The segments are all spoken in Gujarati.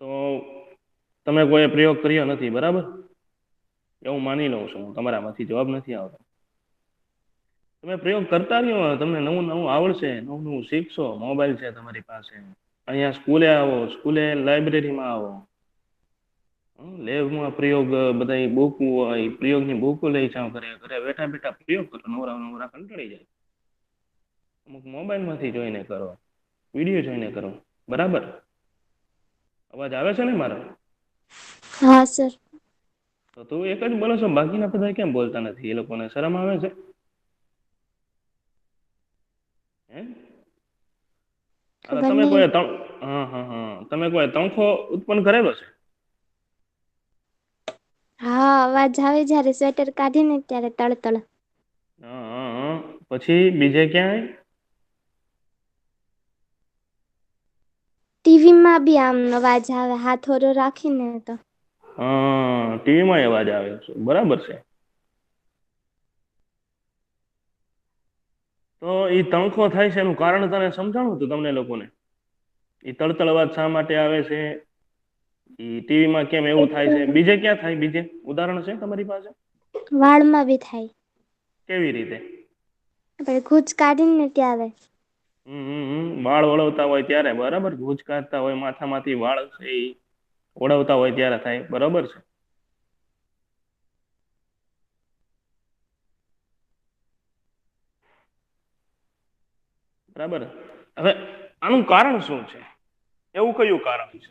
તો તમે કોઈ પ્રયોગ કર્યો નથી, બરાબર? એવું માની લઉં છું હું, તમારામાંથી જવાબ નથી આવતો. તમે પ્રયોગ કરતા રહ્યો, તમને નવું નવું આવડશે, નવું નવું શીખશો. મોબાઈલ છે તમારી પાસે, અહીંયા સ્કૂલે આવો, સ્કૂલે લાઇબ્રેરીમાં આવો, લેબમાં પ્રયોગ, બધા બુક હોય, પ્રયોગની બુકો લઈ જાવ, ઘરે બેઠા બેઠા પ્રયોગ કરો. નવરા નવરા કંટાળી જાય. અમુક મોબાઈલમાંથી જોઈને કરો, વિડીયો જોઈને કરો, બરાબર? અવાજ આવે છે ને મારો? હા સર. તો તું એક જ બોલો છો, બાકીના બધા કેમ બોલતા નથી? એ લોકોને શરમ આવે છે? હે? ખબર તમે નહી. કોઈ હા હા હા, તમે કોઈ તણખો ઉત્પન્ન કરેલો છે? હા, અવાજ આવે જયારે સ્વેટર કાઢી ને ત્યારે તળ. હા હા હા, પછી બીજે ક્યાંય? ટીવી માં બી આમ અવાજ આવે, હાથોરો રાખીને તો. હા, ટીવીમાં અવાજ આવે છે, બરાબર છે. તો ઈ તણખો થાય છે, એનું કારણ તને સમજાણું તું તમને લોકોને? એ તળતળ અવાજ શા માટે આવે છે? ટીવીમાં કેમ એવું થાય છે? બીજે ક્યાં થાય? બીજે ઉદાહરણ છે તમારી પાસે? વાળમાં બી થાય. કેવી રીતે? પછી કૂચ કાઢી ને ત્યારે. વાળ વળવતા હોય ત્યારે, બરાબર? ભુજ કાઢતા હોય, માથામાંથી વાળ છે ઈ ઓળવતા હોય ત્યારે થાય, બરોબર છે. બરાબર. હવે આનું કારણ શું છે? એવું કયું કારણ છે?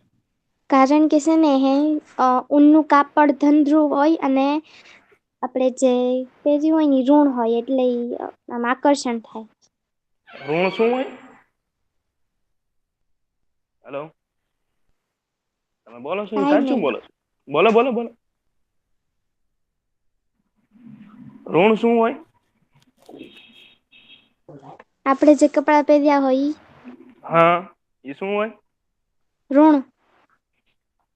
કારણ કે છે ને, ઊનનું કાપડ ધંધ્રુ હોય અને આપડે જે પેરી હોય ને ઋણ હોય, એટલે આમ આકર્ષણ થાય. ઋણ શું હોય? હલો. તમે બોલો છો એ થાય ને સાચું બોલો છો? બોલો બોલો બોલો. ઋણ શું હોય? આપડે જે કપડાં પહેર્યા હોય ઈ. હા, એ શું હોય? ઋણ.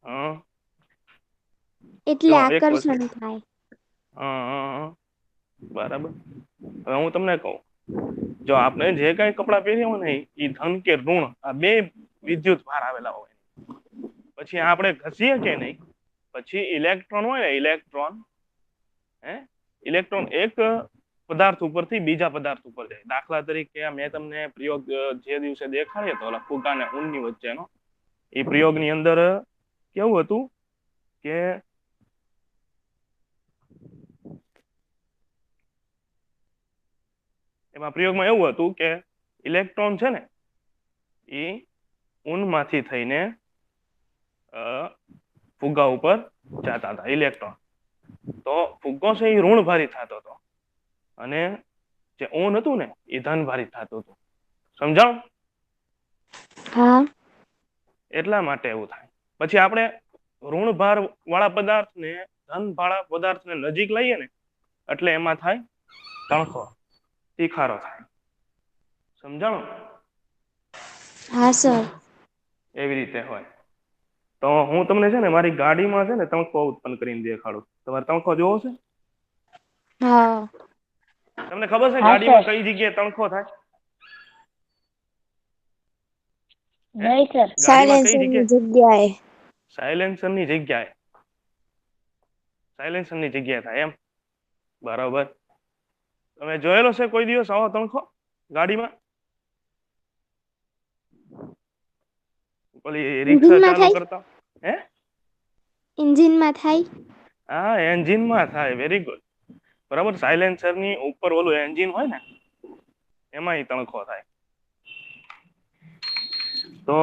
હા. એટલે જો એક વસ્તુ, આકર્ષણ થાય. હા બરાબર. હવે હું તમને કહું, જો આપણે જે કઈ કપડાં પહેર્યા હોય ને, એ ધન કે ઋણ આ બે વિદ્યુત ભાર આવેલા હોય. પછી આપણે ઘસીએ કે નહીં, પછી ઇલેક્ટ્રોન હોય ને, ઇલેક્ટ્રોન ઇલેક્ટ્રોન એક પદાર્થ ઉપરથી બીજા પદાર્થ ઉપર જાય. દાખલા તરીકે મેં તમને પ્રયોગ જે દિવસે દેખાડ્યો હતો, ઓલા ફુગા અને ઊનની વચ્ચેનો, એ પ્રયોગની અંદર કેવું હતું કે એમાં પ્રયોગમાં એવું હતું કે ઇલેક્ટ્રોન છે ને, એ ઊનમાંથી થઈને ફુગા ઉપર જતા હતા, ઇલેક્ટ્રોન. તો ફુગ્ગો છે એ ઋણભારી થતો હતો, અને જે ઊન હતું ને, એ ધનભારિત થતું હતું. સમજાણું? હા. એટલા માટે એવું થાય. પછી આપણે ઋણભાર વાળા પદાર્થને ધન વાળા પદાર્થને નજીક લઈએ ને, એટલે એમાં થાય તણખો, તીખારો થાય. સમજાણું? હા સર. એવી રીતે હોય. તો હું તમને છે ને મારી ગાડીમાં છે ને તણખો ઉત્પન્ન કરીને દેખાડું. તમારે તણખો જોવો છે? હા. તમને ખબર છે ગાડીમાં કઈ જગ્યાએ તણખો થાય? હે? નઈ સર. ગાડીમાં કઈ સાયલેન્સરની જગ્યાએ? જગ્યાએ. સાયલેન્સરની જગ્યાએ. સાયલેન્સરની જગ્યાએ થાય એમ? બરોબર. તમે જોયેલો છે કોઈ દિવસ આવો તણખો ગાડીમાં? ઓલી રિક્ષા એન્જિનમાં ચાલુ થાય કરતા, હે? એન્જિનમાં થાય? હા, એન્જિનમાં થાય. Very good. બરાબર. સાયલેન્સરની ઉપર ઓલું એન્જિન હોય ને, એમાં ઈ તણખો થાય. તો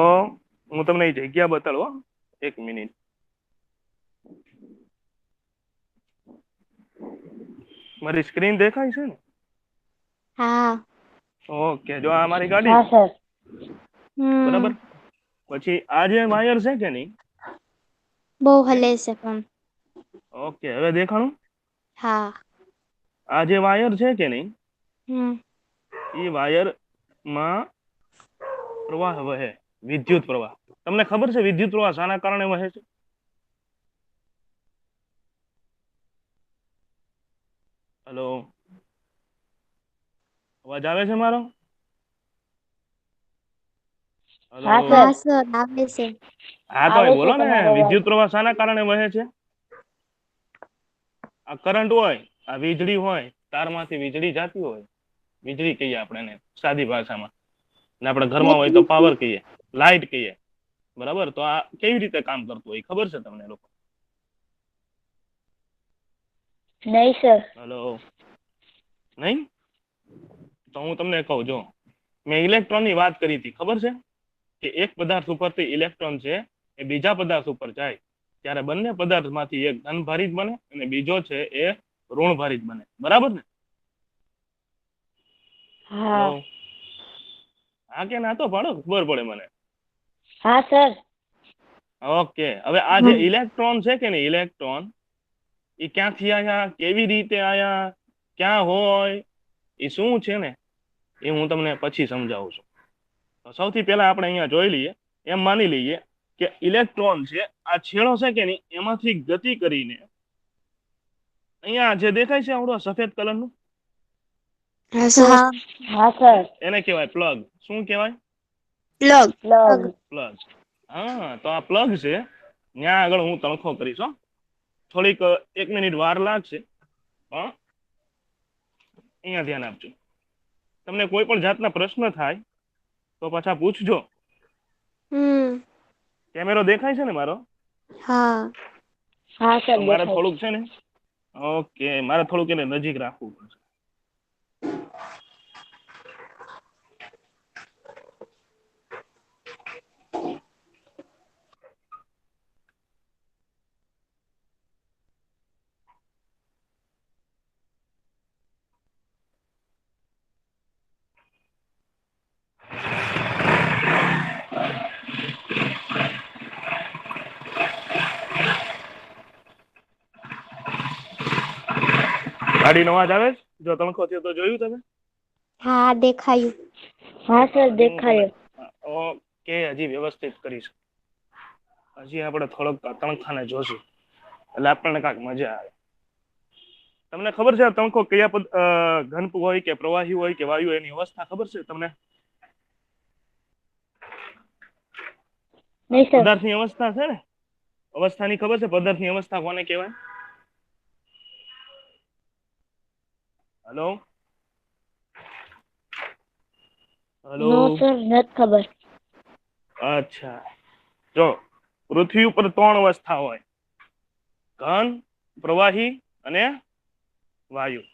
હું તમને એ જગ્યા બતાડું હો, એક મિનિટ. મારી સ્ક્રીન દેખાય છે ને? હા. ઓકે. જો આ મારી ગાડી છે. હમ બરાબર? પછી આ જે વાયર છે કે નહીં? બહુ હે હલે છે પણ. ઓકે. હવે દેખાણું? હા. આ જે વાયર છે કે નહીં? હમ. ઈ વાયરમાં પ્રવાહ વહે, વિદ્યુત પ્રવાહ. તમને ખબર છે વિદ્યુત પ્રવાહ શાના કારણે વહે છે? હલો. અવાજ આવે છે મારો? હલો હા હા સર સર આવે છે. હા તો આવે અહીં છે બોલો ને તમારો અવાજ. વિદ્યુત પ્રવાહ શાના કારણે વહે છે? આ કરંટ હોય, આ વીજળી હોય, તારમાંથી વીજળી જાતી હોય, વીજળી કહીએ આપણે એને સાદી ભાષામાં, ને આપણે ઘરમાં હોય તો પાવર કહીએ, લાઈટ કહીએ, બરાબર? તો આ કેવી રીતે કામ કરતું હોય ખબર છે તમને લોકો? નહીં સર. હલો, નહીં? તો હું તમને કહું, જો મેં ઇલેક્ટ્રોનની વાત કરી હતી, ખબર છે? કે એક પદાર્થ ઉપરથી ઇલેક્ટ્રોન છે એ બીજા પદાર્થ ઉપર જાય ત્યારે બંને પદાર્થમાંથી એક ધનભારિત બને અને બીજો છે એ ઋણભારિત બને, બરાબર ને? હલો, હા હા કે ના તો પાડો, ખબર પડે મને. હા સર. ઓકે, હવે આ જે ઇલેક્ટ્રોન છે કે ને ઇલેક્ટ્રોન, એ ક્યાંથી આયા, કેવી રીતે આયા, ક્યાં હોય, એ શું છે ને એ હું તમને પછી સમજાવું છું. તો સૌથી પહેલા આપણે અહીંયા જોઈ લઈએ, એમ માની લઈએ કે ઇલેક્ટ્રોન છે આ છેડો છે કે નહીં એમાંથી ગતિ કરીને અહીંયા જે દેખાય છે આવડો સફેદ કલરનું, હા સર. હા સર. એને કહેવાય પ્લગ. શું કહેવાય? પ્લગ. પ્લગ. પ્લગ. હા, તો આ પ્લગ છે, ત્યાં આગળ હું તણખો કરીશ હો. થોડીક 1 મિનિટ વાર લાગશે, પણ અહીંયા ધ્યાન આપજો. તમને કોઈ પણ જાતના પ્રશ્ન થાય તો પાછા પૂછજો. કેમેરો દેખાય છે ને મારો? હા. હા સર તો મારે દેખાય. થોડુંક છે ને, ઓકે, મારે થોડુંક એને નજીક રાખવું પડશે. ગાડીનો અવાજ આવે છે? જો તણખો થયો તો જોયું તમે? હા, દેખાયું. હા સર હજી હું તમને, દેખાયો. ઓકે, હજી વ્યવસ્થિત કરીશું. હજી આપણે થોડોક તણખાને જોશું એટલે આપણને કાંઈક મજા આવે. તમને ખબર છે આ તણખો કયા ઘન હોય કે પ્રવાહી હોય કે વાયુ, એની અવસ્થા ખબર છે તમને? નહીં સર. પદાર્થની અવસ્થા છે ને, અવસ્થાની ખબર છે? પદાર્થની અવસ્થા કોને કહેવાય? Hello, hello. નો સર નથી ખબર. અચ્છા, જો પૃથ્વી ઉપર 3 અવસ્થા હોય: ઘન, પ્રવાહી અને વાયુ.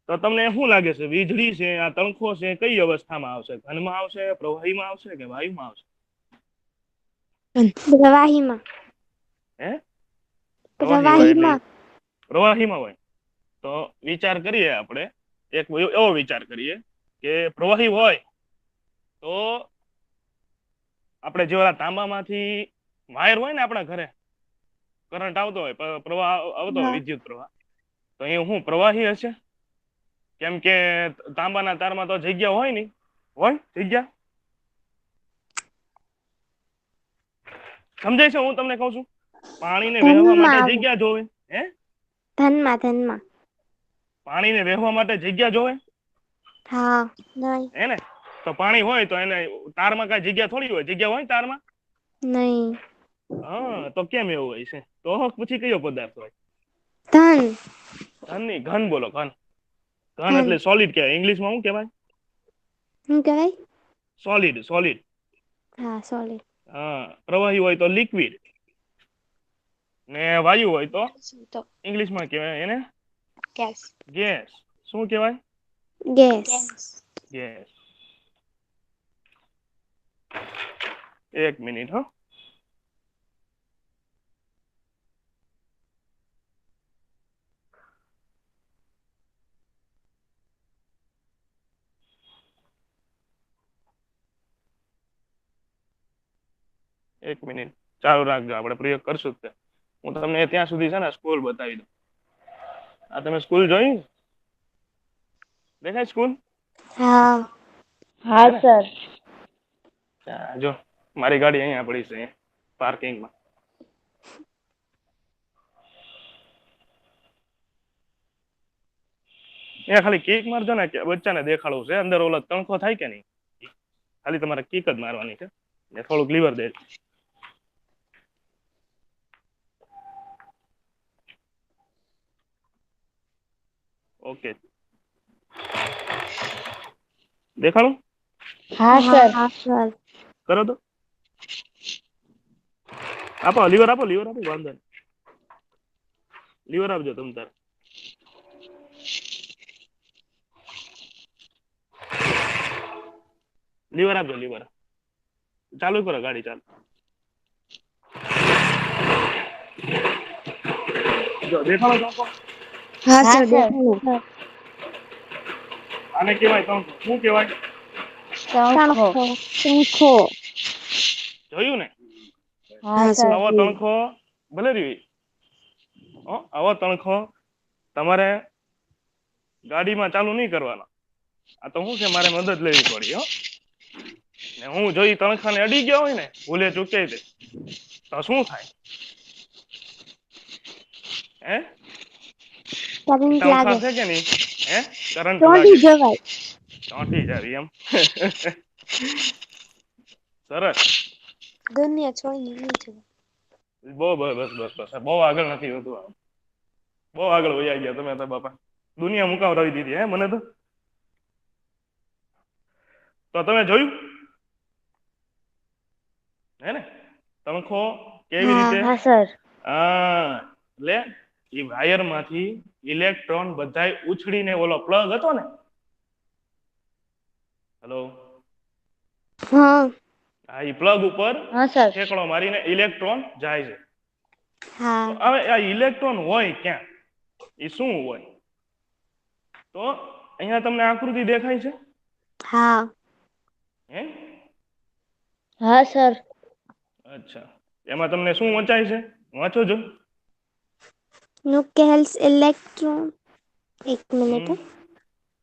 તો તમને શું લાગે છે, વીજળી છે, આ તણખો છે, કઈ અવસ્થામાં આવશે? ઘનમાં આવશે, પ્રવાહીમાં આવશે કે વાયુમાં આવશે? પ્રવાહીમાં. હે? પ્રવાહી હોય એટલે પ્રવાહીમાં. પ્રવાહીમાં હોય. તો વિચાર કરીએ આપણે, એક એવો વિચાર કરીએ કે પ્રવાહી હોય તો આપણે જે તાંબામાંથી વાયર હોય ને આપણા ઘરે, કરંટ આવતો હોય, પ્રવાહ આવતો હોય, હા. વિદ્યુત પ્રવાહ, તો એ શું પ્રવાહી હશે? કેમ કે તાંબાના તારમાં તો જગ્યા હોય નહીં, હોય જગ્યા? સમજાય છે હું તમને કઉ છું? પાણીને વહેવા ધનમાં માટે આવે. જગ્યા જોવે. હે? ધનમાં, ધનમાં. પાણીને વહેવા માટે જગ્યા જોવે, હા. નહીં. હે ને? તો પાણી હોય તો એને તારમાં કઈ જગ્યા થોડી હોય? જગ્યા હોય તારમાં? નહીં. હા, તો કેમ એવું હોય છે? તો પછી કયો પદાર્થ હોય? ધન. ઘન નહીં, ઘન બોલો, ઘન. ઘન ધન. એટલે સોલિડ કહેવાય. ઇંગ્લિશમાં શું કહેવાય? શું કહેવાય? Solid, solid. હા, સોલિડ. હા, પ્રવાહી હોય તો લિક્વિડ, ને વાયુ હોય તો તો ઇંગ્લિશમાં કહેવાય એને ગેસ. ગેસ. શું કહેવાય? ગેસ. ગેસ. 1 મિનિટ હો. એક મિનિટ ચાલુ રાખજો, આપણે પ્રયોગ કરશું જ. હું તમને ત્યાં સુધી છે ને સ્કૂલ બતાવી દઉં. આ તમે સ્કૂલ જોઈ? દેખાય સ્કૂલ? હા. હા હે ને? સર. જો મારી ગાડી અહીંયા પડી છે, પાર્કિંગમાં. અહીંયા ખાલી કિક મારજો ને, કે બચ્ચાને દેખાડવું છે અંદર ઓલો તણખો થાય કે નહીં. ખાલી તમારે કિક જ મારવાની છે ને થોડુંક લીવર દે. ઓકે દેખાડું? હા સર. હા સર. કરો તો. આપો લીવર આપો વાંધો નહીં. લીવર આપજો તમ તાર. લીવર આપજો લીવર. ચાલુ કરો ગાડી ચાલુ. જો દેખાડો તણખો? હા હા સર સર. દેખાડો. આને કહેવાય તણખો. શું કહેવાય? તણખો. તણખો. જોયું ને? હા હા સર. સર. આવો તણખો ભલે રહ્યો. આવો તણખો તમારે ગાડીમાં ચાલુ નહીં કરવાનો. આ તો શું છે મારે મદદ લેવી પડી હો. ને હું જોઈ તણખાને અડી ગયો હોય ને ભૂલે ચૂકે તે તો શું થાય? હે? કરંટ તણખા લાગે. છે કે નહીં? હે? કરંટ ચોંટી લાગે. જવાય. ચોંટી જાવી એમ. સરસ. દુનિયા છોડીને નહીં જવાય. બસ બહુ આગળ નથી હોતું. બહુ આગળ વયા ગયા તમે તો બાપા. દુનિયા મુકાવરાવી દીધી હે મને તો. તો તમે જોયું? હે ને? તણખો કેવી રીતે? હા સર. એટલે એ વાયર માંથી ઇલેક્ટ્રોન બધાય ઉછળીને ઓલો પ્લગ હતો ને? હેલો. હા. આ ઈ પ્લગ ઉપર હા સર. ઠેકડો મારીને ઇલેક્ટ્રોન જાય છે. હા. તો હવે આ ઇલેક્ટ્રોન હોય ક્યાં? એ શું હોય? તો અહીંયા તમને આકૃતિ દેખાય છે? હા. હે? હા સર. અચ્છા. એમાં તમને શું વંચાય છે? વાંચો જો. Nucleus electron. એક મિનિટ. હમ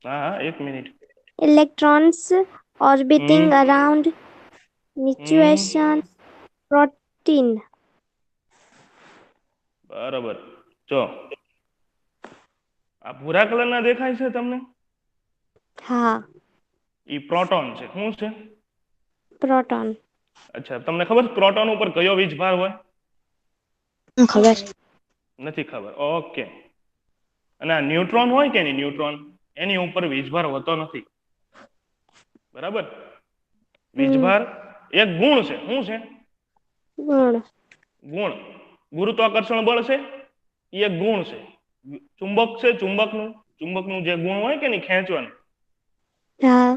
હા 1 મિનિટ. Electrons orbiting હમ around હમ nucleation protein. બરાબર. જો આ ભૂરા કલરના દેખાય છે તમને? હા. ઈ પ્રોટોન છે. શું છે? પ્રોટોન. અચ્છા તમને ખબર છે પ્રોટોન ઉપર કયો વીજભાર હોય? ખબર. નથી ખબર. ઓકે. અને આ ન્યુટ્રોન હોય કે નહીં ન્યુટ્રોન એની ઉપર વીજભાર હોતો નથી. બરાબર? વીજભાર એક ગુણ છે. શું છે? ગુણ. ગુણ. ગુરુત્વાકર્ષણ બળ છે એ એક ગુણ છે. ચુંબક છે ચુંબકનું જે ગુણ હોય કે નહીં ખેંચવાનું હા.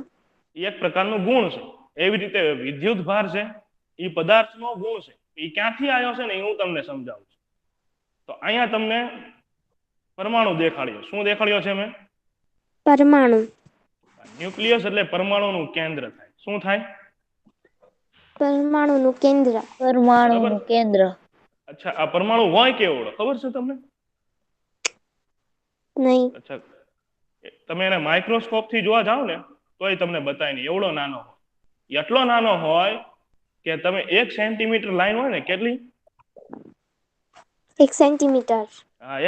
એ એક પ્રકારનું ગુણ છે. એવી રીતે વિદ્યુત ભાર છે એ પદાર્થનો ગુણ છે. એ ક્યાંથી આવ્યો છે ને એ હું તમને સમજાવું છું. તો અહીંયા તમને પરમાણુ દેખાડ્યો. શું દેખાડ્યો છે મેં? પરમાણુ. ન્યુક્લિયસ એટલે પરમાણુનું કેન્દ્ર થાય. શું થાય? પરમાણુનું કેન્દ્ર. બરાબર. પરમાણુનું કેન્દ્ર. અચ્છા આ પરમાણુ હોય કેવડો ખબર છે તમને? નહીં. અચ્છા તમે એને માઇક્રોસ્કોપ થી જોવા જાવ ને તોય તમને બતાય નહીં એવડો નાનો હોય. એટલો નાનો હોય કે તમે 1 સેન્ટીમીટર લાઈન હોય ને કેટલી? 1 સેન્ટીમીટર.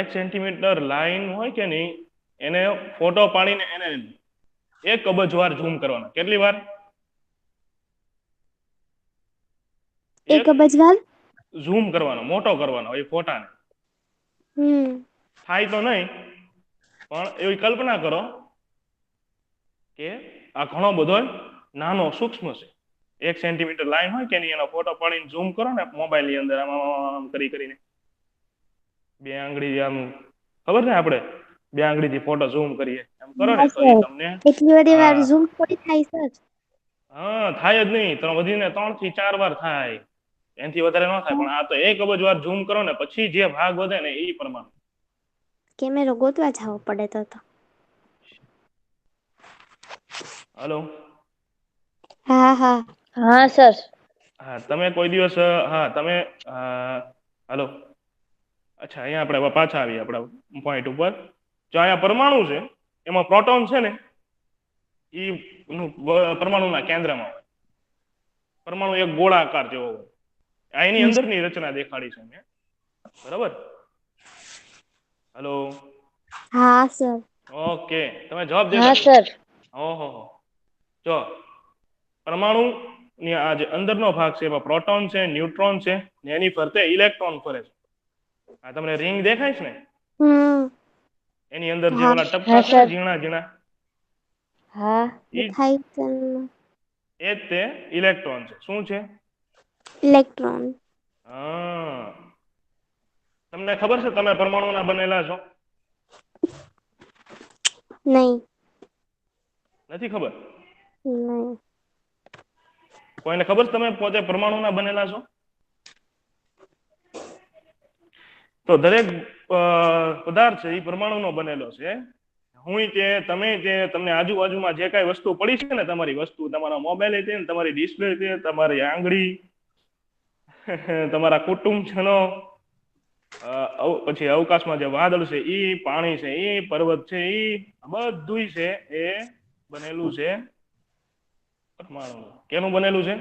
1 સેન્ટીમીટર લાઈન હોય કે નહીં એને ફોટો પાડીને એને 1 અબજ વાર ઝૂમ કરવાનો. કેટલી વાર? 1 અબજ વાર. ઝૂમ કરવાનો મોટો કરવાનો એ ફોટાને. થાય તો નહીં પણ એવી કલ્પના કરો કે આ ઘણો બધો નાનો સૂક્ષ્મ છે. 1 સેન્ટીમીટર લાઈન હોય કે નહીં એનો ફોટો પાડીને ઝૂમ કરો ને મોબાઈલ ની અંદર આમ કરીને 2 આંગળી આમ ખબર ને આપણે 2 આંગળીથી ફોટો ઝૂમ કરીએ એમ કરો ને તો એ તમને એટલી બધી વાર ઝૂમ થોડી થાય સર. હા થાય જ નહીં. વધીને 3 થી 4 વાર થાય. એનાથી વધારે ન થાય પણ આ તો 1 અબજ વાર ઝૂમ કરો ને પછી જે ભાગ વધે ને એ પ્રમાણે. કેમેરો ગોતવા જવો પડે તો. હલો. હા હા. હા સર. હા તમે કોઈ દિવસ તમે હલો. અચ્છા અહીંયા આપણે પાછા આવીએ આપણા પોઈન્ટ ઉપર. જો અહીંયા પરમાણુ છે એમાં પ્રોટોન છે ને એ પરમાણુના કેન્દ્રમાં હોય. પરમાણુ એક ગોળાકાર જેવો હોય. આ એની અંદરની રચના દેખાડી છે મેં. બરાબર. હલો. હા સર. ઓકે તમે જવાબ હા દેતા સર. ઓહો જો પરમાણુની આ જે અંદરનો ભાગ છે એમાં પ્રોટોન છે, ન્યુટ્રોન છે, ને એની ફરતે ઇલેક્ટ્રોન ફરે છે. આ તમને રિંગ દેખાય છે ને, એની અંદર જે હા. ઓલા ટપકા હા, છે ને સર. ઝીણા ઝીણા, હા. એ દેખાય છે જ તે ઇલેક્ટ્રોન છે. શું છે? ઇલેક્ટ્રોન. હા, તમને ખબર છે તમે પરમાણુના બનેલા છો? નહીં. નથી ખબર? નહીં. કોઈને ખબર છે તમે પોતે પરમાણુના બનેલા છો? તો દરેક પદાર્થ છે એ પરમાણુનો બનેલો છે. હું તે તમે જે તમને આજુબાજુમાં જે કાંઈ વસ્તુ પડી છે ને, તમારી વસ્તુ, તમારા મોબાઈલ છે ને, તમારી ડિસ્પ્લે છે, તમારી આંગળી, તમારા કુટુંબજનો, પછી અવકાશમાં જે વાદળ છે, ઈ પાણી છે, ઈ પર્વત છે, ઈ બધું છે એ બનેલું છે પરમાણુ. કેનું બનેલું છે?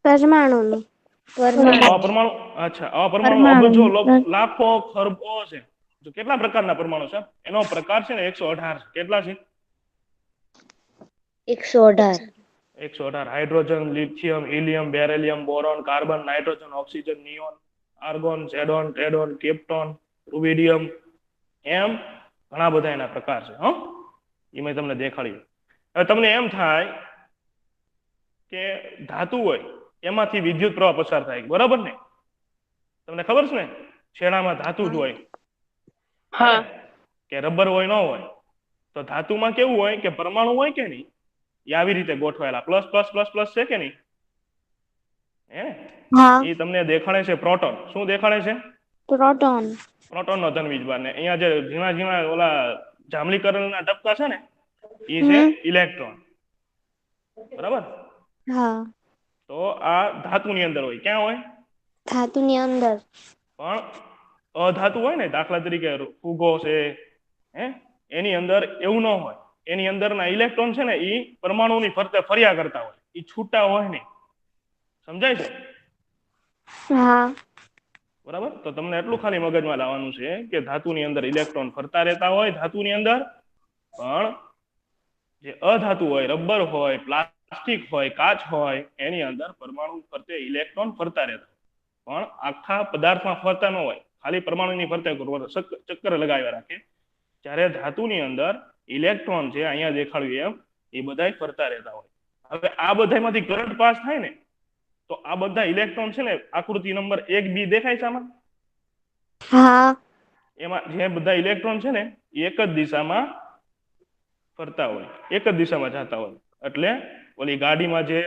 પરમાણુનું. આવા પરમાણુ. પરમાણુ, અચ્છા, આવા પરમાણુ પરમાણુ. અબજો, લાખો, ખરબો છે. તો કેટલા પ્રકારના પરમાણુ છે? એનો પ્રકાર છે ને 118 છે. કેટલા છે? 118. 118. Hydrogen, lithium, helium, beryllium, boron, carbon, nitrogen, oxygen, neon, argon, ઝેડોન, ટેડોન, ક્રિપ્ટોન, રૂબિડિયમ, એમ ઘણા બધા એના પ્રકાર છે. એ મેં તમને દેખાડ્યું. હવે તમને એમ થાય કે ધાતુ હોય એમાંથી વિદ્યુત પ્રવાહ પસાર થાય, બરાબર ને? તમને ખબર છે ને, છેડામાં ધાતુ જ હોય. હા. કે રબર હોય ન હોય. તો ધાતુમાં કેવું હોય કે પરમાણુ હોય કે નહીં, એ આવી રીતે ગોઠવાયેલા, પ્લસ પ્લસ પ્લસ પ્લસ છે કે નહીં? હે, હા. એ તમને દેખાડે છે પ્રોટોન. શું દેખાડે છે? પ્રોટોન. પ્રોટોનનો ધન વીજભાર. ને અહીંયા જે ઝીણા ઝીણા ઓલા જાંબલીકરણના ટપકા છે ને, એ છે ઇલેક્ટ્રોન. બરાબર? હા. તો આ ધાતુની અંદર હોય. ક્યાં હોય? ધાતુની અંદર. પણ અધાતુ હોય ને, દાખલા તરીકે ફુગો છે, એની અંદર એવું ન હોય. એની અંદરના ઇલેક્ટ્રોન છે ને, એ પરમાણુની ફરતે ફર્યા કરતા હોય, એ છૂટા હોય નહીં. સમજાય છે? હા. બરાબર? તો તમને એટલું ખાલી મગજમાં લાવવાનું છે કે ધાતુની અંદર ઇલેક્ટ્રોન ફરતા રહેતા હોય, ધાતુની અંદર. પણ જે અધાતુ હોય, રબર હોય, પ્લાસ્ટિક હોય, કાચ હોય, એની અંદર પરમાણુ ફરતે ઇલેક્ટ્રોન ફરતા રહેતા હોય. પણ આખા પદાર્થમાં ફરતા ન હોય, ખાલી પરમાણુની ફરતે ચક્કર લગાવ્યા રાખે. જ્યારે ધાતુની અંદર ઇલેક્ટ્રોન છે, અહીંયા દેખાડ્યું એમ, એ બધા ફરતા રહેતા હોય. હવે આ બધામાંથી કરંટ પાસ થાય ને, તો આ બધા ઇલેક્ટ્રોન છે ને, આકૃતિ નંબર 1B દેખાય છે આમાં? હા. એમાં જે બધા ઇલેક્ટ્રોન છે ને, એ એક જ દિશામાં ફરતા હોય, એક જ દિશામાં જતા હોય. એટલે ઓલી ગાડીમાં જે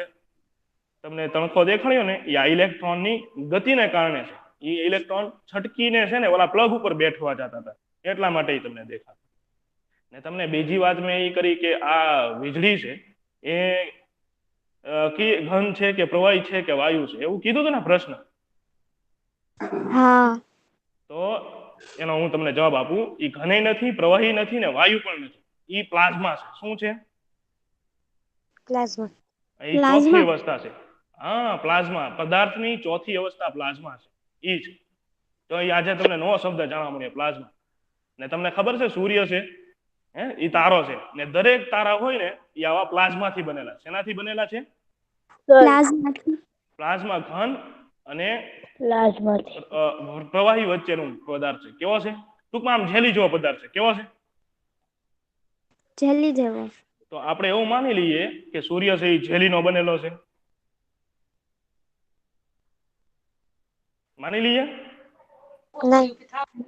તમને તણખો દેખાડ્યો ને, એ આ ઇલેક્ટ્રોનની ગતિને કારણે છે. એ ઇલેક્ટ્રોન છટકીને છે ને ઓલા પ્લગ ઉપર બેઠવા જતા હતા, એટલા માટે તમને દેખાતું. ને તમને બીજી વાત મેં એ કરી કે આ વીજળી છે એ ઘન છે કે પ્રવાહી છે કે વાયુ છે, એવું કીધું હતું ને પ્રશ્ન. હા. તો એનો હું તમને જવાબ આપું. એ ઘને નથી, પ્રવાહી નથી, ને વાયુ પણ નથી. એ પ્લાઝમા છે. શું છે? પ્લાઝમા. એ ચોથી અવસ્થા છે. હા, પ્લાઝમા. પદાર્થની ચોથી અવસ્થા પ્લાઝમા છે. એ જ. તો એ આજે તમને નવો શબ્દ જાણવા મળ્યો, પ્લાઝમા. ને તમને ખબર છે સૂર્ય છે, એ તારો છે. ને દરેક તારા હોય ને, એ આવા પ્લાઝમાથી બનેલા. શેનાથી બનેલા છે? પ્લાઝમાથી. પ્લાઝમા ઘન અને પ્લાઝમાથી. પ્રવાહી વચ્ચેનું પદાર્થ છે. કેવો છે? ટૂંકમાં આમ જેલી જેવો પદાર્થ છે. કેવો છે? જેલી જેવો. તો આપણે એવું માની લઈએ કે સૂર્ય છે એ જેલીનો બનેલો છે. માની લઈએ?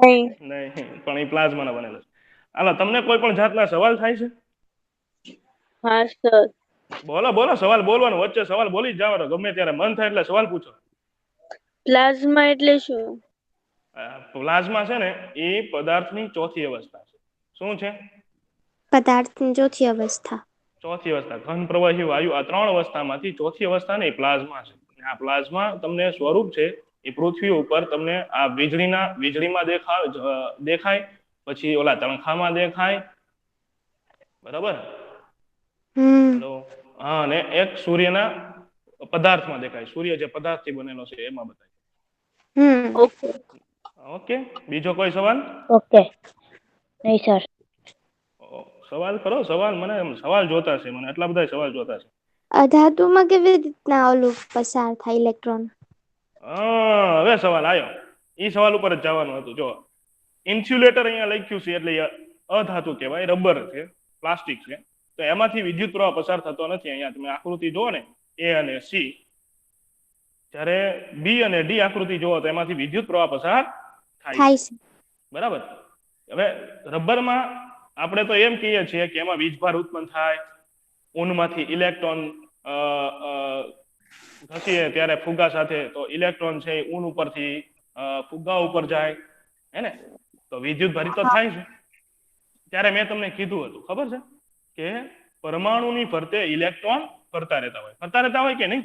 નહીં. નહીં, પણ એ પ્લાઝમાનો બનેલો છે. હાલો, તમને કોઈ પણ જાતના સવાલ થાય છે? હા સર. બોલો બોલો, સવાલ બોલવાનો. વચ્ચે સવાલ બોલી જ જવાનો. ગમે ત્યારે મન થાય એટલે સવાલ પૂછો. પ્લાઝમા એટલે શું? પ્લાઝમા છે ને, એ પદાર્થની ચોથી અવસ્થા છે. શું છે? પદાર્થની ચોથી અવસ્થા. ચોથી અવસ્થા. ઘન, પ્રવાહી, વાયુ, આ ત્રણ અવસ્થામાંથી ચોથી અવસ્થા ને પ્લાઝમા છે. આ પ્લાઝમા તમને સ્વરૂપ છે એ પૃથ્વી ઉપર તમને આ વીજળીમાં દેખાય, પછી ઓલા તણખામાં દેખાય. બરાબર? હેલો. હા, અને એક સૂર્યના પદાર્થમાં દેખાય. સૂર્ય જે પદાર્થથી બનેલો છે એમાં બતાય. ઓકે. ઓકે, બીજો કોઈ સવાલ? ઓકે. નહીં સર. સવાલ કરો, સવાલ. મને સવાલ જોતા છે, મને એટલા બધા સવાલ જોતા છે. અધાતુમાં કેવી રીતના ઓલું પસાર થાય ઇલેક્ટ્રોન? હવે સવાલ આવ્યો. એ સવાલ ઉપર જ જવાનું હતું. જો ઇન્સ્યુલેટર અહીંયા લખ્યું છે એટલે અધાતુ કહેવાય, રબર છે, પ્લાસ્ટિક છે. તો એમાંથી વિદ્યુત પ્રવાહ પસાર થતો નથી. અહીંયા તમે આકૃતિ જુઓ ને, એ અને સી, જ્યારે બી અને ડી આકૃતિ જુઓ તો એમાંથી વિદ્યુત પ્રવાહ પસાર થાય થાય છે. છે. બરાબર. હવે રબરમાં આપણે તો એમ કહીએ છીએ કે એમાં વીજભાર ઉત્પન્ન થાય, ઊનમાંથી ઇલેક્ટ્રોન ઘસીએ ત્યારે ફુગા સાથે, તો ઇલેક્ટ્રોન છે એ ઊન ઉપરથી ફુગા ઉપર જાય, હે ને? તો વિદ્યુત ભારિત તો થાય છે. ત્યારે મેં તમને કીધું હતું, ખબર છે કે પરમાણુની ફરતે ઇલેક્ટ્રોન ફરતા રહેતા હોય કે નહીં?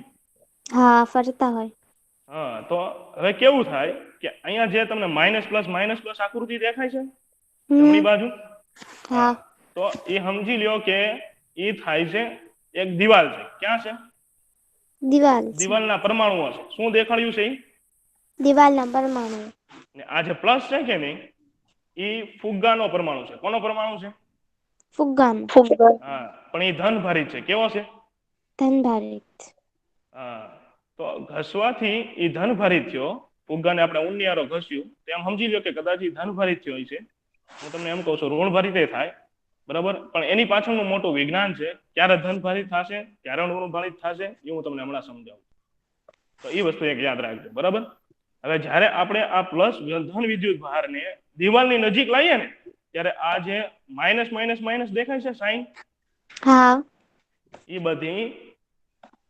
હા, ફરતા હોય. હા, તો હવે કેવું થાય કે અહીંયા જે તમને માઇનસ પ્લસ આકૃતિ દેખાય છે જમણી બાજુ, હા, હા, તો એ સમજી લ્યો કે એ થાય છે એક દિવાલ છે. ક્યાં છે? દિવાલ છે. દિવાલના પરમાણુઓ છે. શું દેખાડ્યું છે? દિવાલના પરમાણુ. ને આ જે પ્લસ છે કે નહીં, એ ફુગ્ગાનો પરમાણુ છે. કોનો પરમાણુ છે? ફુગ્ગાનો. હા, પણ એ ધન ભારિત છે. કેવો છે? ધન ભારિત. હા, તો ઘસવાથી એ ધન ભારિત થયો. ફુગ્ગાને આપણે ઊંડિયારો ઘસ્યું, તો એમ સમજી લો કે કદાચ એ ધન ભારિત થયો છે. હું તમને એમ કહું છું ઋણ ભારિત થાય, બરાબર, પણ એની પાછળનું મોટું વિજ્ઞાન છે. ક્યારે ધન ભારિત થશે, ક્યારે ઋણ ભારિત થશે, એ હું તમને હમણાં સમજાવું. તો એ વસ્તુ એક યાદ રાખજો, બરાબર. હવે જ્યારે આપણે આ પ્લસ ધન વિદ્યુત ભારને દિવાલની નજીક લાવીએ ને, ત્યારે આ જે માઇનસ માઇનસ માઇનસ દેખાય છે સાઈન, હા, એ બધી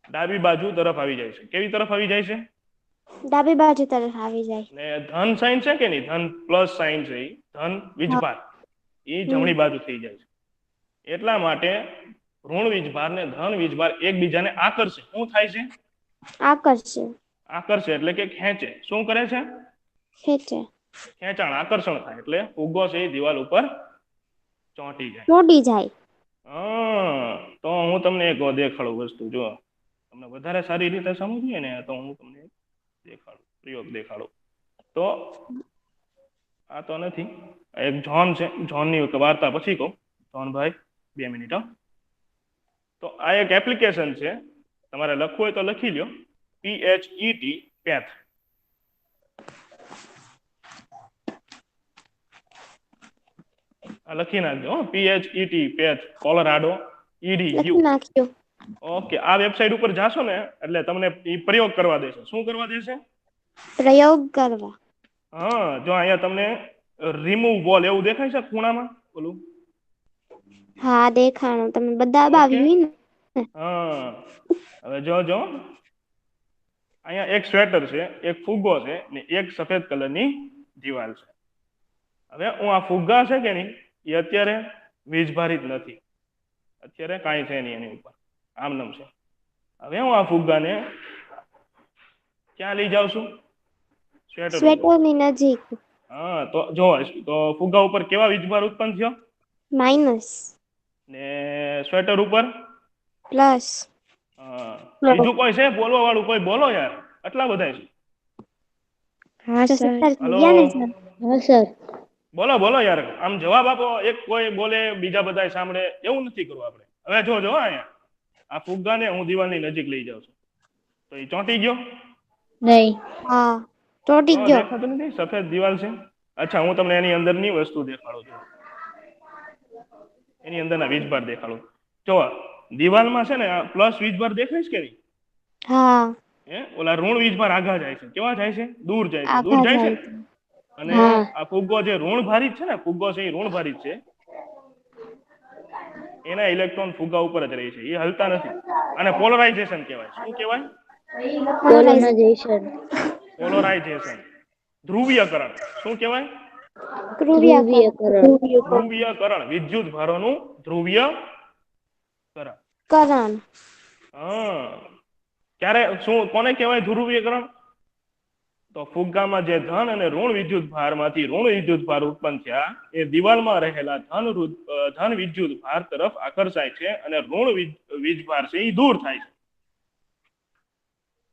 ડાબી બાજુ તરફ આવી જાય છે. કેવી તરફ આવી જાય છે? ડાબી બાજુ તરફ આવી જાય. ને ધન સાઈન છે કે નહીં, ધન પ્લસ સાઈન છે, એ ધન વીજભાર, એ જમણી બાજુ થઈ જાય છે. એટલા માટે ઋણ વીજભાર ને ધન વીજભાર એકબીજાને આકર્ષે. શું થાય છે? આકર્ષે. આકર્ષે એટલે કે ખેંચે. શું કરે છે? ખેંચે. ખેંચાણ, આકર્ષણ થાય એટલે ફુગ્ગો છે એ દિવાલ ઉપર ચોંટી જાય. ચોંટી જાય. તો હું તમને એક દેખાડું વસ્તુ. જો તમને વધારે સારી રીતે સમજીએ ને, તો હું તમને દેખાડું, પ્રયોગ દેખાડું. તો આ તો નથી, એક જોન છે, જોનની વાર્તા પછી કહું. જોનભાઈ 2 મિનિટ. તો આ એક એપ્લિકેશન છે, તમારે લખવું હોય તો લખી લ્યો. PHET, path. આ લખી નાખજો, PHET, પેથ, કોલોરાડો, EDU. લખી નાખ્યું. ઓકે, આ વેબસાઇટ ઉપર જાશો ને એટલે તમને પ્રયોગ કરવા દેશે. શું કરવા દેશે? પ્રયોગ કરવા. હા, જો અહીંયા તમને રિમૂવ વોલ એવું દેખાય છે ખૂણામાં ઓલું? હા, દેખાણું. તમે બધા દબાવ્યું ને? હા, હવે જો અહીંયા એક સ્વેટર છે, એક ફુગ્ગો છે ને એક સફેદ કલરની દિવાલ છે. હવે હું આ ફુગ્ગા છે કે નહીં, એ અત્યારે વીજભારિત નથી. અત્યારે કાંઈ છે નહીં એની ઉપર, આમનામ છે. હવે હું આ ફુગ્ગાને ક્યાં લઈ જાઉં છું? સ્વેટરની નજીક. હા, તો જો તો ફુગ્ગા ઉપર કેવા વીજભાર ઉત્પન્ન થયો? માઇનસ. ને સ્વેટર ઉપર પ્લસ. બીજું કોઈ છે બોલવા વાળું? કોઈ બોલો યાર, આટલા બધા છે. હા સર. હલો, હા સર. બોલો યાર, આમ જવાબ આપો. એક કોઈ બોલે, બીજા બધા સાંભળે, એવું નથી કરવું આપણે. હવે જો અહીંયા આ ફુગ્ગાને હું દિવાલની નજીક લઈ જાઉં છું, તો એ ચોંટી ગયો? નહીં. હા, ચોંટી ગયો. દેખાતું નથી, સફેદ દિવાલ છે. અચ્છા, હું તમને એની અંદરની વસ્તુ દેખાડું છું. એની અંદરના વીજભાર દેખાડું. જો દિવાલમાં છે ને આ પ્લસ વીજભાર દેખાય છે કે નહીં? હા. ઓલા ઋણ વીજભાર આગળ જાય છે. કેવા જાય છે? દૂર જાય છે. દૂર આઘા જાય છે જાય ને? અને હા. આ ફુગ્ગો જે ઋણ ભારિત છે ને, ફુગ્ગો છે એ ઋણ ભારિત છે. એના ઇલેક્ટ્રોન ફુગ્ગા ઉપર જ રહે છે, એ હલતા નથી. અને પોલરાઇઝેશન કહેવાય. શું કહેવાય? પોલરાઇઝેશન, ધ્રુવીયકરણ. શું કહેવાય? ધ્રુવીયકરણ, વિદ્યુત ભારોનું ધ્રુવીયકરણ. હા, ક્યારે શું કોને કહેવાય ધ્રુવીયકરણ? તો ફુગ્ગામાં જે ધન અને ઋણ વિદ્યુત ભારમાંથી ઋણ વિદ્યુત ભાર ઉત્પન્ન થયા, એ દિવાલમાં રહેલા ધન વિદ્યુત ભાર તરફ આકર્ષાય છે અને ઋણ વીજભાર છે એ દૂર થાય છે.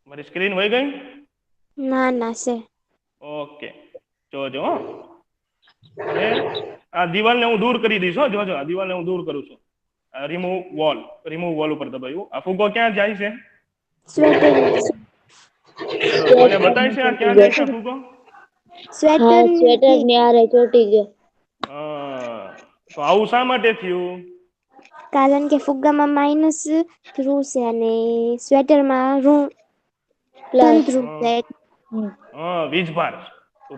મારી સ્ક્રીન વહી ગઈ? ના છે. ઓકે, જોજો. હવે આ દિવાલને હું દૂર કરી દઈશ. જોજો, આ દિવાલને હું દૂર કરું છું. રિમૂવ વોલ ઉપર દબાવ્યું. આ ફુગ્ગો ક્યાં જાય છે? સ્વેટર કોઈને બતાય છે આ ક્યાં જાય છે ફુગ્ગો? સ્વેટર હા સ્વેટર ની આરે ચોટી ગયો. તો આવું શા માટે થયું? કારણ કે ફુગ્ગામાં માઇનસ ધ્રુવ છે અને સ્વેટરમાં ઋણ ધન પ્લસ ધ્રુવ છે. વીજભાર,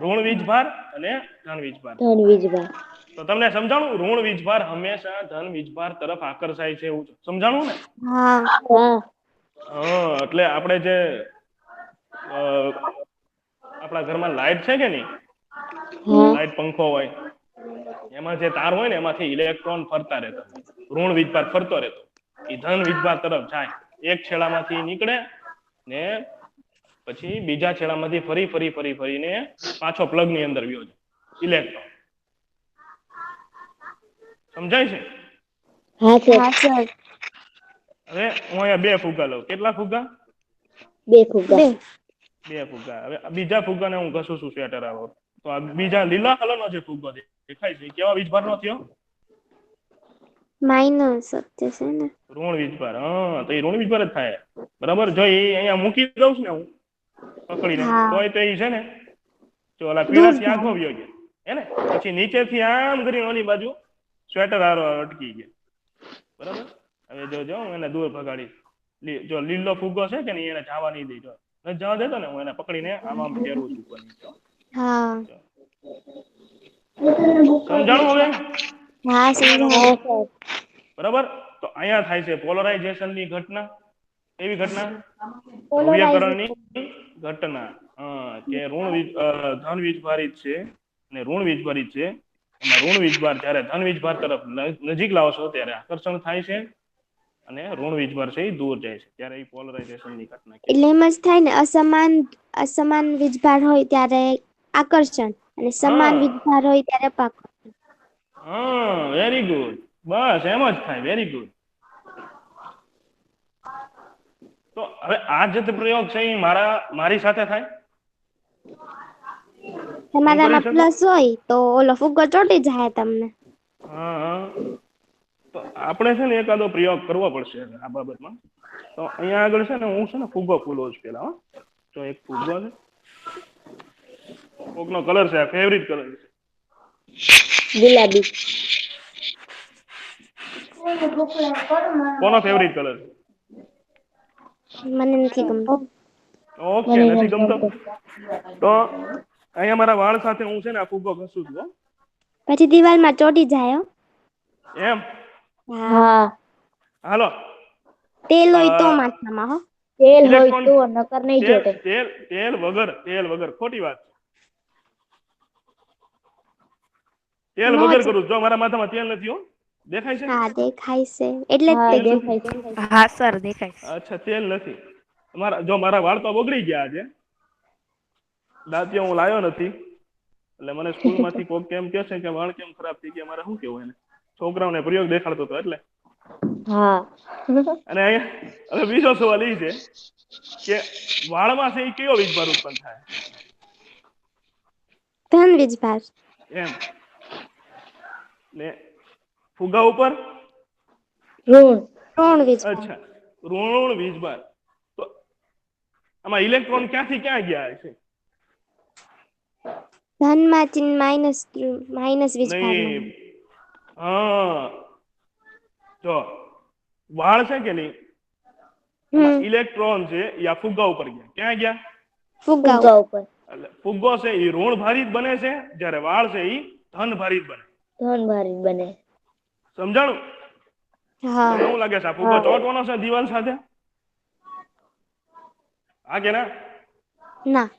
ઋણ વીજભાર અને ધન વીજભાર. ધન વીજભાર. તો તમને સમજાણું ઋણ વીજભાર હંમેશા ધન વીજભાર તરફ આકર્ષાય છે એવું સમજાણું ને? હા હા એટલે આપણે જે આપણા ઘરમાં લાઈટ છે કે નહીં, હા લાઈટ પંખો હોય એમાં જે તાર હોય ને એમાંથી ઇલેક્ટ્રોન ફરતા રહેતા, ઋણ વીજભાર ફરતો રહેતો, એ ધન વીજભાર તરફ જાય. એક છેડામાંથી નીકળે ને પછી બીજા છેડામાંથી ફરીને પાછો પ્લગ ની અંદર વયો જાય ઇલેક્ટ્રોન. સમજાય છે? હા સર. હા સર. હવે હું અહીંયા 2 ફુગ્ગા લઉં. કેટલા ફુગ્ગા? 2 ફુગ્ગા. 2 ફુગ્ગા. હવે બીજા ફુગ્ગાને હું ઘસું છું સ્વેટર આવો. તો આ બીજા લીલા કલરનો જે ફુગ્ગો દેખાય છે કેવા વીજભારનો થયો? માઇનસ છે ને? ઋણ વીજભાર. તો એ ઋણ વીજભાર જ થાય. બરાબર. જો એ અહીંયા મૂકી દઉં છું ને હું પકડીને, તોય તો એ છે ને જો ઓલા પીળાથી આખો વયો ગયો હે ને, પછી નીચેથી આમ કરીને ઓલી બાજુ સ્વેટર હારો અટકી ગયા. બરાબર. હવે જો હું એને દૂર ભગાડીશ. જો લીલો ફુગ્ગો છે કે નહીં એને જવા નહીં દઈ. જો ન જવા દેતો ને હું એને પકડીને આમ ફેરવું છું. હા સમજાણું હવે? હા સમજાય. બરાબર. તો અહીંયા થાય છે પોલરાઇઝેશનની ઘટના. એવી ઘટના ધ્રુવીયકરણની ઘટના. કે ધન વીજભારિત છે અને ઋણ વીજભારિત છે. એમાં ઋણ વીજભાર જ્યારે ધન વીજભાર તરફ નજીક લાવશો ત્યારે આકર્ષણ થાય છે અને ઋણ વીજભાર છે એ દૂર જાય છે ત્યારે એ પોલરાઇઝેશનની ઘટના. એટલે એમ જ થાય ને, અસમાન વીજભાર હોય ત્યારે આકર્ષણ અને સમાન વીજભાર હોય ત્યારે અપાકર્ષણ. Very good. બસ એમ જ થાય. Very good. તો હવે આ જે પ્રયોગ છે એ મારી સાથે થાય. તમારામાં પ્લસ હોય તો ઓલો ફુગ્ગો ચોટી જાય તમને. તો આપણે છે ને એકાદો પ્રયોગ કરવો પડશે આ બાબતમાં. તો અહીંયા આગળ છે ને હું છે ને ફુગ્ગો ફૂલો છું પેલા. તો એક ફુગ્ગો છે, કોકનો કલર છે, ફેવરિટ કલર છે ગુલાબી. કોનો ફેવરિટ કલર છે? મને નથી ગમતો. ઓકે, નથી ગમતો. તો અહીંયા મારા વાળ સાથે હું છે ને આ ફુગ્ગો ઘસું છું. પછી દિવાલમાં ચોટી જાય. એમ? હા. હાલો. તેલ હોય તો માથામાં. હો, તેલ હોય તો, નકર નહીં ચોટે. તેલ વગર ખોટી વાત. તેલ વગર કરું. જો મારા માથામાં તેલ નથી. હો, દેખાય છે? હા દેખાય છે, એટલે જ તે દેખાય છે. હા સર દેખાય. અચ્છા, તેલ નથી. મારા વાળ તો બગડી ગયા છે. દાંતિયો હું લાયો નથી. એટલે મને સ્કૂલમાંથી કોક કેમ કહે છે કે વાળ કેમ ખરાબ થઈ ગયા. મારે શું કેવું એને? છોકરાઓને પ્રયોગ દેખાડતો હતો એટલે. હા. અને અહીંયા હવે બીજો સવાલ એ છે કે વાળમાં છે એ કયો વીજભાર ઉત્પન્ન થાય? ધન વીજભાર. એમ. ને ફુગા ઉપર ઋણ વીજભાર. અચ્છા, ઋણ વીજભાર. તો આમાં ઇલેક્ટ્રોન ક્યાંથી ક્યાં ગયા છે? ધનમાંથી માઇનસ વીજભાર. જો વાળ છે કે નહીં, ઇલેક્ટ્રોન છે એ આ ફુગ્ગા ઉપર ગયા. ક્યાં ગયા? ફુગ્ગા ઉપર. એટલે ફુગ્ગો છે એ ઋણ ભારિત બને છે, જ્યારે વાળ છે એ ધન ભારિત બને. સમજાણું? હા. એવું લાગે છે આ ફુગ્ગો ચોંટવાનો છે દિવાલ સાથે? હા કે ના? ના.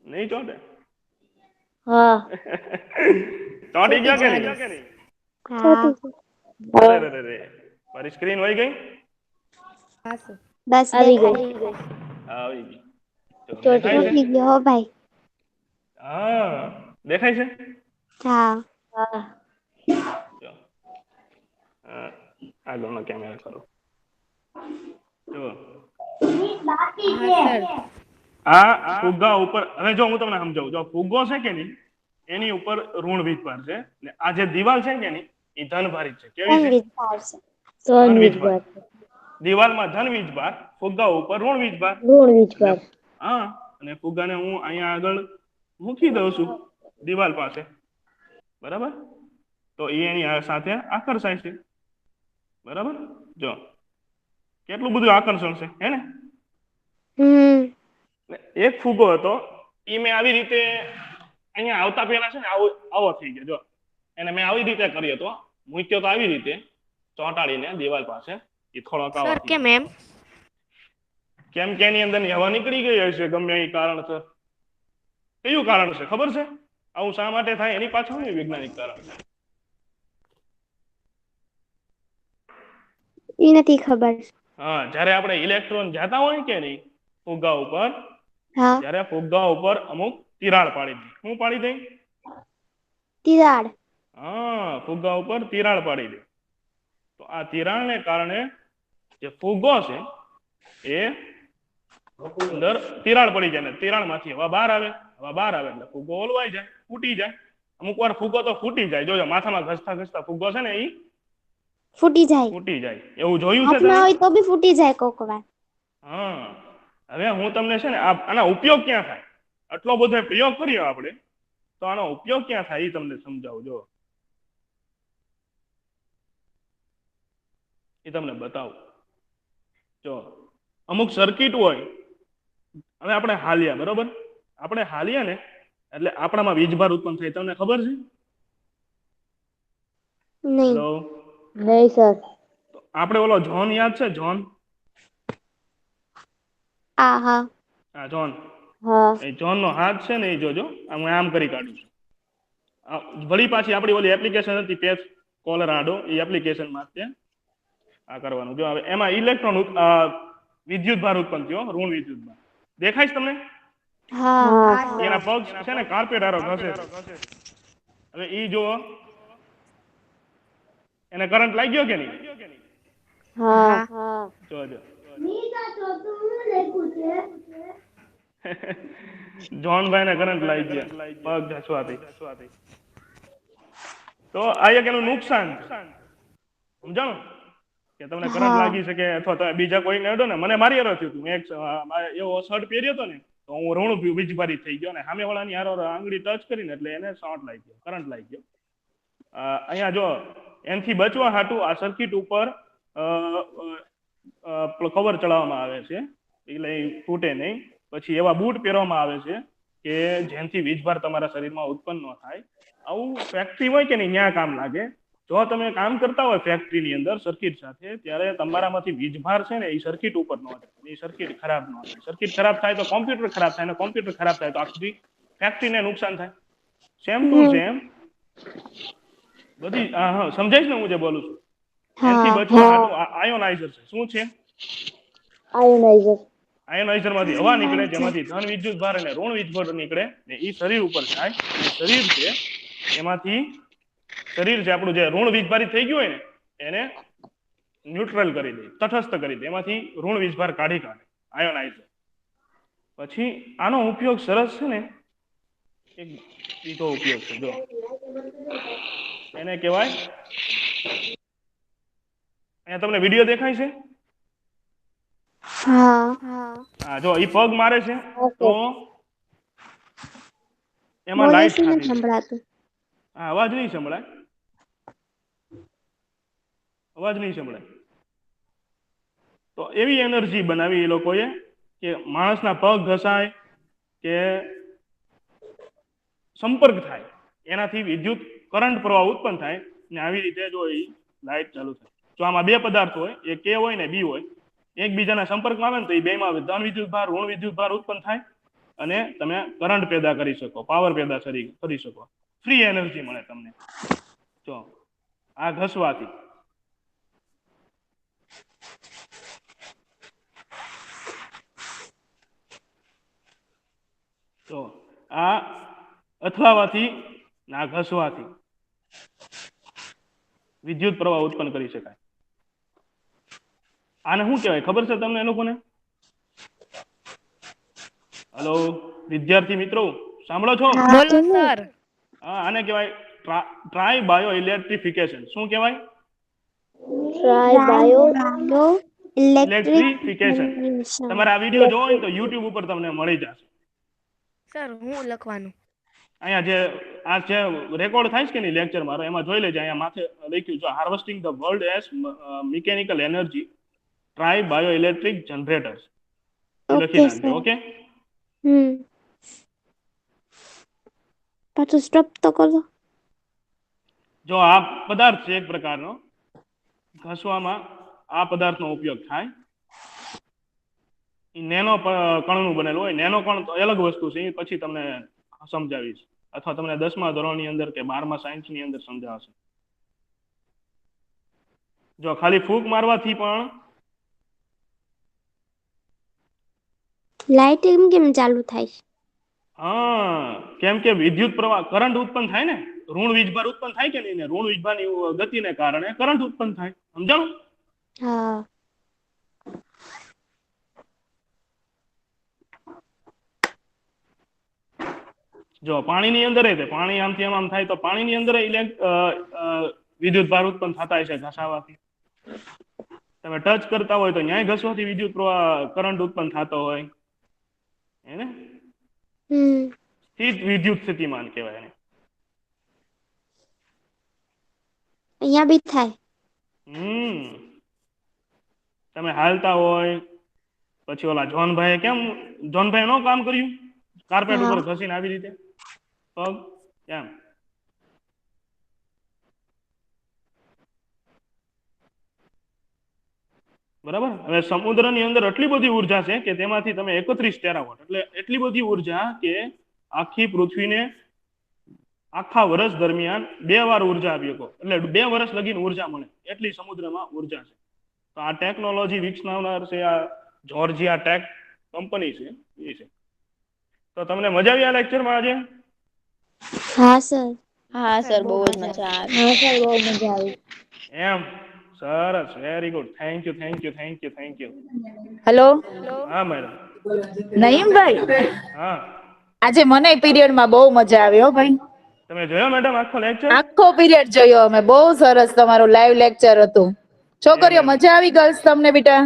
નહીં ચોંટે? હા. ચોંટી ગયા કે નહીં? હા. મારી સ્ક્રીન વહી ગઈ? બસ આવી ગઈ. આવી ગઈ. ચોટી ગયો હો ભાઈ. હા, દેખાય છે? હા. આગળનો કેમેરા કરો. જો આ ફુગ્ગા ઉપર, હવે જો હું તમને સમજાવું. જો ફુગ્ગો છે કે નહીં એની ઉપર ઋણ વીજભાર છે ને આ જે દિવાલ છે કે નહીં એ ધન ભારિત છે. કેવી છે? ધન ધન વીજભાર. વીજભાર. દિવાલમાં ધન વીજભાર, ફુગ્ગા ઉપર ઋણ વીજભાર. ઋણ વીજભાર. હા, અને ફુગ્ગાને હું અહીંયા આગળ મૂકી દઉં છું દિવાલ પાસે, બરાબર? તો એ એની સાથે આકર્ષાય છે, બરાબર? જો કેટલું બધું આકર્ષણ છે, હે ને? એક ફુગ્ગો હતો, એ મેં આવી રીતે અહીંયા આવતા પહેલા છે ને આવો થઈ ગયો. જો એને મેં આવી રીતે કર્યો હતો, મૂક્યો તો આવી રીતે ચોંટાડીને દિવાલ પાસે, એ થોડોક આવો સર થઈ કેમ ગયો. એમ? કેમ કે એની અંદર હવા નીકળી ગઈ હશે ગમે એ કારણસર. કયું કારણ છે ખબર છે? આવું શા માટે થાય એની પાછળનું વૈજ્ઞાનિક કારણ છે. ઈ નથી ખબર. હા, જ્યારે આપણે ઇલેક્ટ્રોન જાતા હોય કે નહીં ફુગ્ગા ઉપર, હા, ત્યારે ફુગ્ગા ઉપર અમુક તિરાડ પાડી દે. શું પાડી દે? તિરાડ. હા, ફુગ્ગા ઉપર તિરાડ પાડી દે. તો આ તિરાડને કારણે જે ફુગ્ગો છે એ અંદર તિરાડ પડી જાય ને તિરાડમાંથી હવા બહાર આવે. હવા બહાર આવે એટલે ફુગ્ગો ઓલવાઈ જાય, ફૂટી જાય. અમુક વાર ફુગ્ગો તો ફૂટી જાય. જોજો માથામાં ઘસતા ઘસતા ફુગ્ગો છે ને એ ફૂટી જાય. ફૂટી જાય. એવું જોયું છે હાથમાં તમે? હોય તો બી ફૂટી જાય કોક વાર. હા, હવે હું તમને છે ને આના ઉપયોગ ક્યાં થાય, આટલો બધો પ્રયોગ કર્યો આપણે, તો આનો ઉપયોગ ક્યાં થાય એ તમને સમજાવું. જો એ તમને બતાવું. જો અમુક સર્કિટ હોય, હવે આપણે હાલ્યા, બરોબર? આપણે હાલ્યા ને એટલે આપણામાં વીજભાર ઉત્પન્ન થાય. તમને ખબર છે? નહીં. હેલો, નહીં સર. આપણે ઓલો જોન યાદ છે? જોન, હા. હા જોન. હા. એ જોન નો હાથ છે ને એ જોજો, હું આમ કરી કાઢું છું. વળી પાછી આપણી ઓલી એપ્લિકેશન હતી પેજ કોલોરાડો, એ એપ્લિકેશનમાં ત્યાં આ કરવાનું. જો હવે એમાં ઇલેક્ટ્રોન વિદ્યુત ભાર ઉત્પન્ન થયો, ઋણ વિદ્યુત ભાર. દેખાય છે તમને? હા. એના પગ છે ને કાર્પેટ હારો ઘસે છે. હવે ઈ જો એને કરંટ લાગ્યો કે નહીં? હા. જોજો જોનભાઈ ને કરંટ લાગી ગયા પગ ઘસવાથી. તો આ એક એનું નુકસાન છે, સમજાણો? કે તમને કરંટ લાગી શકે અથવા તમે બીજા કોઈને અડો ને. મને મારી હારે થયું હતું. મેં એક એવો શર્ટ પહેર્યો હતો ને તો હું ઋણ વીજભારી થઈ ગયો ને સામે વાળાની હારે આંગળી ટચ કરીને એટલે એને શોર્ટ લાગી ગયો, કરંટ લાગી ગયો. અહીંયા જો એનાથી બચવા હાટુ આ સર્કિટ ઉપર કવર ચડાવવામાં આવે છે એટલે તૂટે નહીં. પછી એવા બૂટ પહેરવામાં આવે છે કે જેનાથી વીજભાર તમારા શરીરમાં ઉત્પન્ન ન થાય. આવું ફેક્ટરી હોય કે નહીં ત્યાં કામ લાગે. જો તમે કામ કરતા હોય ફેક્ટરીની અંદર સર્કિટ સાથે, ત્યારે તમારામાંથી વીજભાર છે ને એ સર્કિટ ઉપર ન જાય, એ સર્કિટ ખરાબ ન થાય. સર્કિટ ખરાબ થાય તો કોમ્પ્યુટર ખરાબ થાય, અને કોમ્પ્યુટર ખરાબ થાય તો આખી ફેક્ટરીને નુકસાન થાય. સેમ ટુ સેમ બધી સમજાય છે ને હું જે બોલું છું? એનાથી બચવા હાટુ આયોનાઇઝર છે. શું છે? આયોનાઇઝર. આયોનાઇઝર માંથી હવા નીકળે, જેમાંથી ધન વિદ્યુત ભાર અને ઋણ વિદ્યુત નીકળે ને એ શરીર ઉપર જાય. અને શરીર છે એમાંથી શરીર છે આપણું જે ઋણ વીજભારી થઈ ગયું હોય ને એને ન્યુટ્રલ કરી દે, તટસ્થ કરી દે. એમાંથી ઋણ વીજભાર કાઢી કાઢે આયોનાઇઝર. પછી આનો ઉપયોગ સરસ છે ને એક બીજો ઉપયોગ છે. જો એને કહેવાય, અહીંયા તમને વિડીયો દેખાય છે? હા, જો ઈ પગ મારે છે તો એમાં લાઈટ થતી સંભળાતું. હા, અવાજ નહીં સંભળાય, અવાજ નહીં સંભળાય. તો એવી એનર્જી બનાવી એ લોકોએ કે માણસના પગ ઘસાય કે સંપર્ક થાય એનાથી વિદ્યુત કરંટ પ્રવાહ ઉત્પન્ન થાય ને આવી રીતે જો એ લાઈટ ચાલુ થાય. જો આમાં બે પદાર્થો હોય, એક કે હોય ને બી હોય, એકબીજાના સંપર્કમાં આવે ને તો એ બેમાં ધન વિદ્યુત ભાર ઋણ વિદ્યુત ભાર ઉત્પન્ન થાય અને તમે કરંટ પેદા કરી શકો, પાવર પેદા કરી શકો, ફ્રી એનર્જી મળે તમને. જો આ ઘસવાથી તો આ અથડાવાથી ના ઘસવાથી વિદ્યુત પ્રવાહ ઉત્પન્ન કરી શકાય. આને શું કહેવાય ખબર છે તમને એ લોકોને? હલો વિદ્યાર્થી મિત્રો, સાંભળો છો? બોલો સર. હા, આને કહેવાય ટ્રાય બાયો ઇલેક્ટ્રિફિકેશન. શું કહેવાય? Try bio electrification. તમારે આ વિડીયો જોવો હોય તો યુટ્યુબ ઉપર તમને મળી જશે. સર હું લખવાનું? અહીંયા જે રેકોર્ડ થાય છે કે નહીં લેક્ચર મારો, એમાં જોઈ લેજે. અહીંયા માથે લખ્યું છે harvesting the world as mechanical energy try bio electric generators. લખી નાખજો. ઓકે, પાછું સ્ટોપ તો કરો. જો આ પદાર્થ છે એક પ્રકારનો, ઘસવામાં આ પદાર્થનો ઉપયોગ થાય. નેનો કણનું બનેલું હોય. નેનો કણ તો અલગ વસ્તુ છે, એ પછી તમને સમજાવીશ, અથવા તમને 10મા ધોરણની અંદર કે 12મા સાયન્સની અંદર સમજાવશે. જો ખાલી ફૂંક મારવાથી પણ લાઇટ કેમ ચાલુ થાય? હા, કેમ કે વિદ્યુત પ્રવાહ, કરંટ ઉત્પન્ન થાય ને, ઋણ વીજભાર ઉત્પન્ન થાય કે નહીં, ઋણ વીજભારની ગતિને કારણે કરંટ ઉત્પન્ન થાય. સમજાણું? હા. જો પાણીની અંદર પાણી આમથી આમ થાય તો પાણીની અંદર વિદ્યુત ભાર ઉત્પન્ન થતા હશે ઘસાવાથી. તમે ટચ કરતા હોય તો ન્યાય ઘસવાથી વિદ્યુત પ્રવાહ કરંટ ઉત્પન્ન થતો હોય. એને સ્થિત વિદ્યુત સ્થિતિમાન કહેવાય એને. અહીંયા બી થાય. તમે હાલતા હોય પછી ઓલા જોનભાઈ નો કામ કર્યું કાર્પેટ ઉપર ઘસીને આવી રીતે પગ એમ. બરાબર. હવે સમુદ્રની અંદર એટલી બધી ઉર્જા છે કે તેમાંથી તમે 31 ટેરાવોટ, એટલે એટલી બધી ઉર્જા કે આખી પૃથ્વીને આખા વર્ષ દરમિયાન 2 વાર ઉર્જા આપી શકો, એટલે 2 વર્ષ લગીને ઉર્જા મળે, એટલી સમુદ્રમાં ઉર્જા છે. તો આ ટેકનોલોજી વિકસાવનાર છે આ જોર્જિયા ટેક કંપની છે, એ છે. તો તમને મજા આવી આ લેક્ચરમાં આજે? હા સર. હા સર, બહુ જ મજા આવી. હા સર, બહુ મજા આવી. એમ, સરસ, very good, thank you. Hello હા મેડમ. નઈમભાઈ, હા, આજે મને પીરિયડમાં બહુ મજા આવી હો ભાઈ. તમે જોયો મેડમ આખો લેક્ચર? આખો પીરિયડ જોયો અમે, બહુ સરસ તમારું લાઈવ લેક્ચર હતું. છોકરીઓ મજા આવી? ગર્લ્સ તમને બેટા?